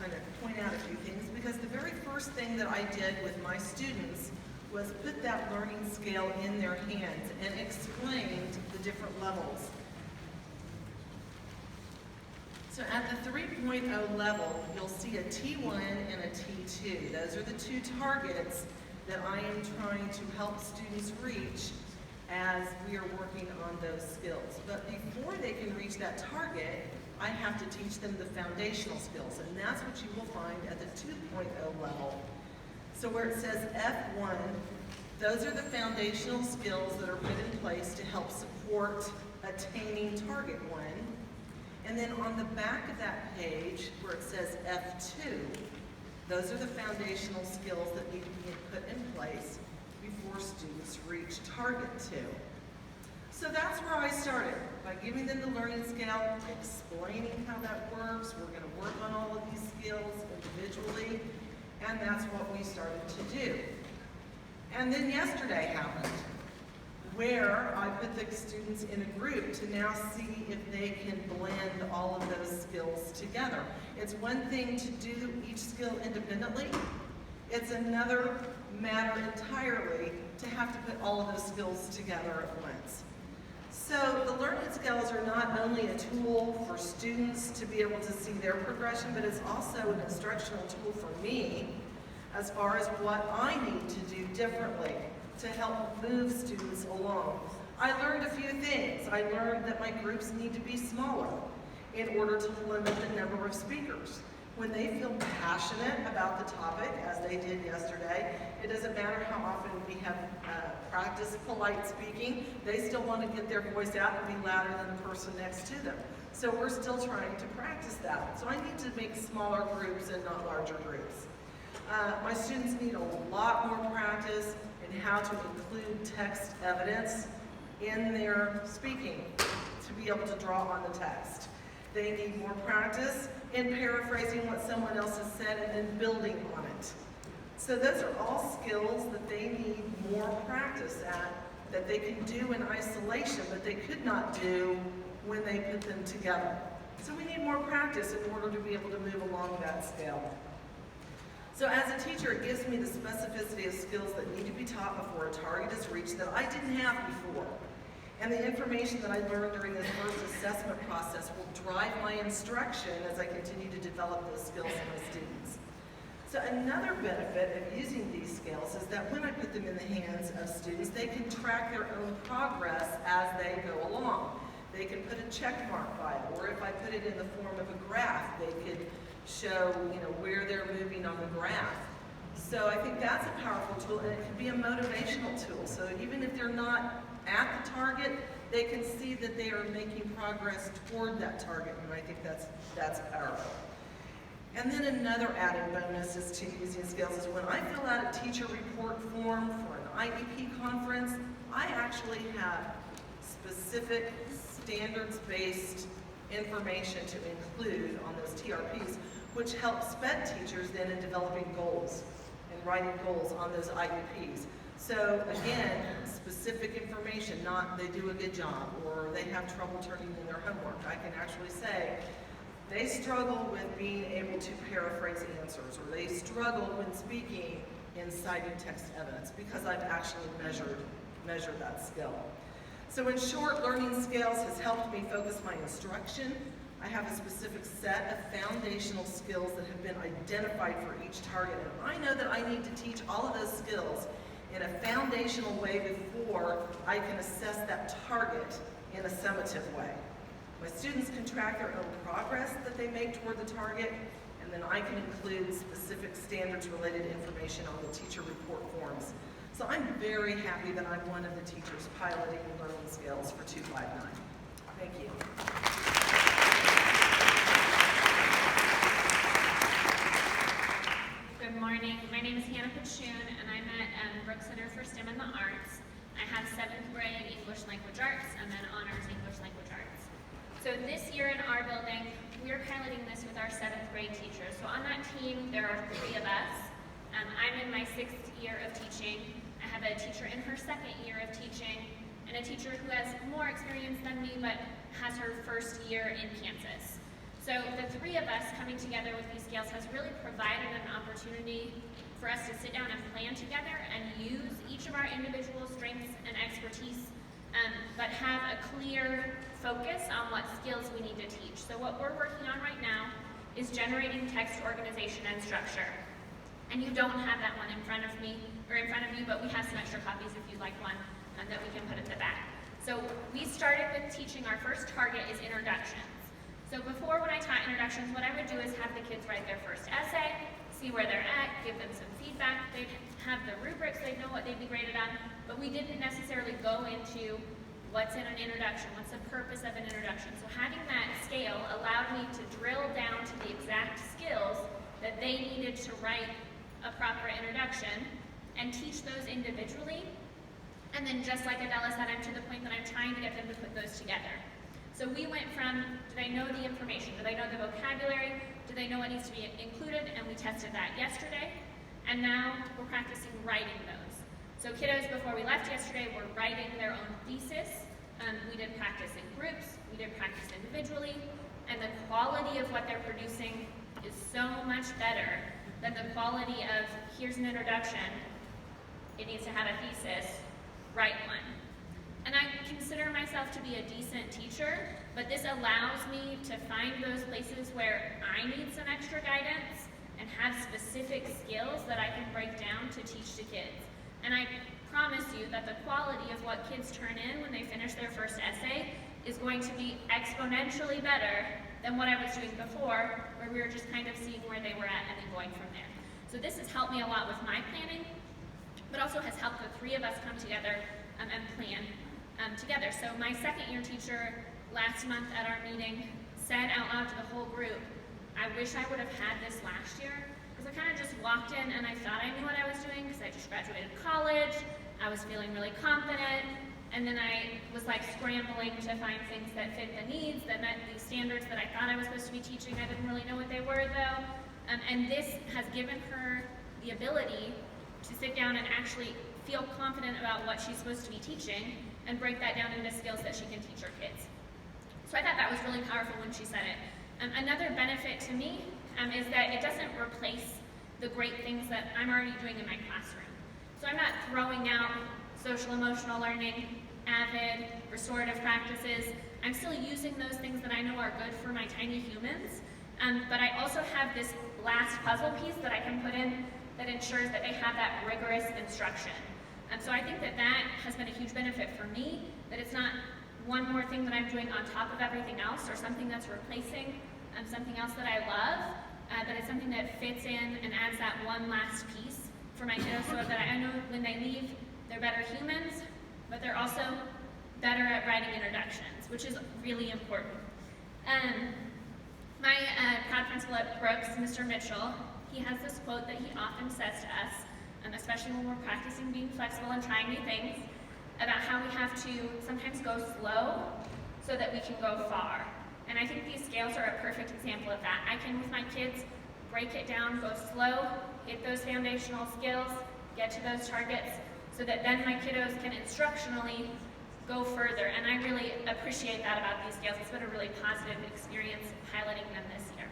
kind of point out a few things, because the very first thing that I did with my students was put that learning scale in their hands and explained the different levels. So at the 3.0 level, you'll see a T1 and a T2. Those are the two targets that I am trying to help students reach as we are working on those skills. But before they can reach that target, I have to teach them the foundational skills, and that's what you will find at the 2.0 level. So where it says F1, those are the foundational skills that are put in place to help support attaining target 1. And then on the back of that page, where it says F2, those are the foundational skills that need to be put in place before students reach target 2. So that's where I started, by giving them the learning scale, explaining how that works. We're going to work on all of these skills individually, and that's what we started to do. And then yesterday happened, where I put the students in a group to now see if they can blend all of those skills together. It's one thing to do each skill independently. It's another matter entirely to have to put all of those skills together at once. So the learning skills are not only a tool for students to be able to see their progression, but it's also an instructional tool for me as far as what I need to do differently to help move students along. I learned a few things. I learned that my groups need to be smaller in order to limit the number of speakers. When they feel passionate about the topic, as they did yesterday, it doesn't matter how often we have practiced polite speaking, they still want to get their voice out and be louder than the person next to them. So we're still trying to practice that. So I need to make smaller groups and not larger groups. My students need a lot more practice in how to include text evidence in their speaking to be able to draw on the text. They need more practice in paraphrasing what someone else has said and then building on it. So those are all skills that they need more practice at, that they can do in isolation, but they could not do when they put them together. So we need more practice in order to be able to move along that scale. So as a teacher, it gives me the specificity of skills that need to be taught before a target is reached that I didn't have before. And the information that I learned during this first assessment process will drive my instruction as I continue to develop those skills in my students. So another benefit of using these skills is that when I put them in the hands of students, they can track their own progress as they go along. They can put a check mark by it, or if I put it in the form of a graph, they could show, where they're moving on the graph. So I think that's a powerful tool, and it can be a motivational tool. So even if they're not at the target, they can see that they are making progress toward that target, and I think that's powerful. And then another added bonus is to using skills is when I fill out a teacher report form for an IEP conference, I actually have specific standards-based information to include on those TRPs, which helps SPED teachers then in developing goals and writing goals on those IEPs. So again, specific information, not they do a good job or they have trouble turning in their homework. I can actually say they struggle with being able to paraphrase answers, or they struggle when speaking in citing text evidence, because I've actually measured that skill. So in short, learning skills has helped me focus my instruction. I have a specific set of foundational skills that have been identified for each target, and I know that I need to teach all of those skills in a foundational way before I can assess that target in a summative way. My students can track their own progress that they make toward the target, and then I can include specific standards-related information on the teacher report forms. So I'm very happy that I'm one of the teachers piloting learning skills for 259. Thank you. Good morning. My name is Hannah Pachoon, and I'm at Brooks Center for STEM and the Arts. I have 7th grade English Language Arts and then Honors English Language Arts. So this year in our building, we're piloting this with our 7th grade teachers. So on that team, there are 3 of us. I'm in my 6th year of teaching. I have a teacher in her 2nd year of teaching, and a teacher who has more experience than me but has her 1st year in Kansas. So the three of us coming together with these scales has really provided an opportunity for us to sit down and plan together and use each of our individual strengths and expertise, but have a clear focus on what skills we need to teach. So what we're working on right now is generating text organization and structure. And you don't have that one in front of me, or in front of you, but we have some extra copies if you'd like one that we can put at the back. So we started with teaching, our first target is introductions. So before, when I taught introductions, what I would do is have the kids write their first essay, see where they're at, give them some feedback. They'd have the rubrics, they'd know what they'd be graded on, but we didn't necessarily go into what's in an introduction, what's the purpose of an introduction. So having that scale allowed me to drill down to the exact skills that they needed to write a proper introduction and teach those individually. And then just like Adela said, I'm to the point that I'm trying to get them to put those together. So we went from, do they know the information? Do they know the vocabulary? Do they know what needs to be included? And we tested that yesterday. And now we're practicing writing those. So kiddos, before we left yesterday, were writing their own thesis. We did practice in groups. We did practice individually. And the quality of what they're producing is so much better than the quality of, here's an introduction, it needs to have a thesis, write one. And I consider myself to be a decent teacher, but this allows me to find those places where I need some extra guidance and have specific skills that I can break down to teach to kids. And I promise you that the quality of what kids turn in when they finish their first essay is going to be exponentially better than what I was doing before, where we were just kind of seeing where they were at and then going from there. So this has helped me a lot with my planning, but also has helped the three of us come together and plan together. So my second year teacher last month at our meeting said out loud to the whole group, I wish I would have had this last year, because I kind of just walked in and I thought I knew what I was doing because I just graduated college, I was feeling really confident, and then I was like scrambling to find things that fit the needs, that met the standards that I thought I was supposed to be teaching. I didn't really know what they were though. And this has given her the ability to sit down and actually feel confident about what she's supposed to be teaching and break that down into skills that she can teach her kids. So I thought that was really powerful when she said it. Another benefit to me is that it doesn't replace the great things that I'm already doing in my classroom. So I'm not throwing out social emotional learning, AVID, restorative practices. I'm still using those things that I know are good for my tiny humans, but I also have this last puzzle piece that I can put in that ensures that they have that rigorous instruction. So I think that that has been a huge benefit for me, that it's not one more thing that I'm doing on top of everything else or something that's replacing something else that I love, but it's something that fits in and adds that one last piece for my kiddos so that I know when they leave, they're better humans, but they're also better at writing introductions, which is really important. My proud principal at Brooks, Mr. Mitchell, he has this quote that he often says to us, especially when we're practicing being flexible and trying new things, about how we have to sometimes go slow so that we can go far. And I think these scales are a perfect example of that. I can, with my kids, break it down, go slow, hit those foundational skills, get to those targets, so that then my kiddos can instructionally go further. And I really appreciate that about these scales. It's been a really positive experience piloting them this year.